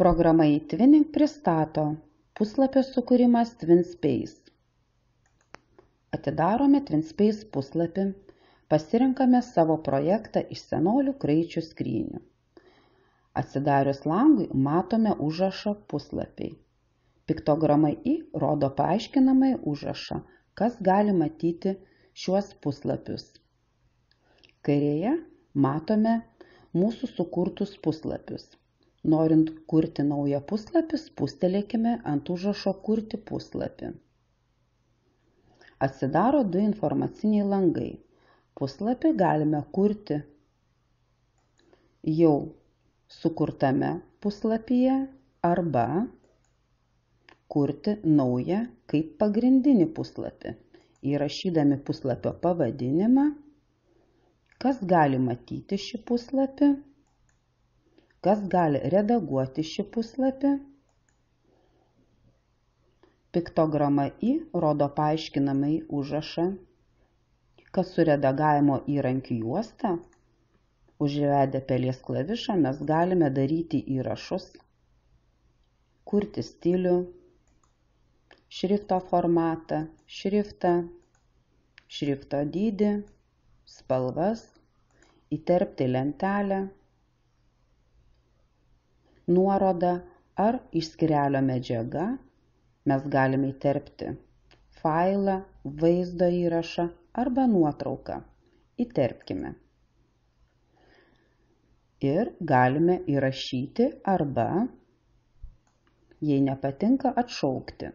Programa eTwinning pristato puslapio sukūrimas TwinSpace. Atidarome TwinSpace puslapį, pasirenkame savo projektą iš senolių kraičių skrynių. Atsidarius langui matome užrašą puslapiai. Piktograma I rodo paaiškinamąjį užrašą, kas gali matyti šiuos puslapius. Kairėje matome mūsų sukurtus puslapius. Norint kurti naują puslapį, spustelėkime ant užrašo kurti puslapį. Atsidaro du informaciniai langai. Puslapį galime kurti jau sukurtame puslapyje arba kurti naują kaip pagrindinį puslapį, įrašydami puslapio pavadinimą, kas gali matyti šį puslapį, kas gali redaguoti šį puslapį. Piktograma I rodo paaiškinamąjį užrašą, kad su redagavimo įrankiu juosta užvedę pelės klavišą mes galime daryti įrašus, kurti stilių, šrifto formatą, šrifto dydį, spalvas, įterpti lentelę, nuorodą ar iš skyrelio medžiaga. Mes galime įterpti failą, vaizdo įrašą arba nuotrauką. Įterpkime. Ir galime įrašyti arba, jei nepatinka, atšaukti.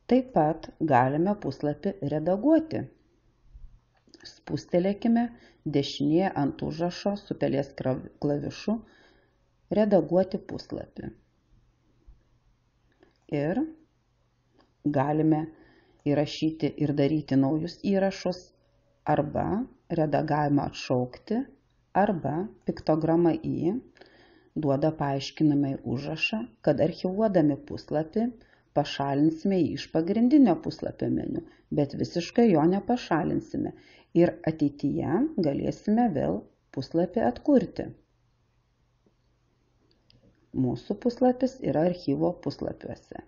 Taip pat galime puslapį redaguoti. Spustelėkime dešinėje ant užrašo su pelės klavišu redaguoti puslapį. Ir galime įrašyti ir daryti naujus įrašus arba redagavimą atšaukti, arba piktograma I duoda paaiškinamąjį užrašą, kad archyvuodami puslapį pašalinsime jį iš pagrindinio puslapio meniu, bet visiškai jo nepašalinsime ir ateityje galėsime vėl puslapį atkurti. Mūsų puslapis yra archyvo puslapiuose.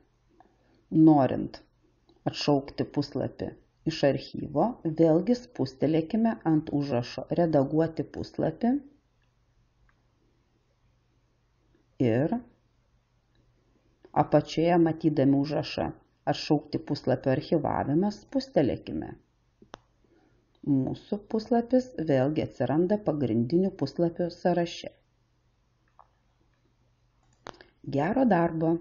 Norint atšaukti puslapį iš archyvo, vėlgi spustelėkime ant užrašo redaguoti puslapį ir apačioje matydami užrašą atšaukti puslapio archyvavimą spustelėkime. Mūsų puslapis vėlgi atsiranda pagrindinių puslapių sąraše. Gero darbo!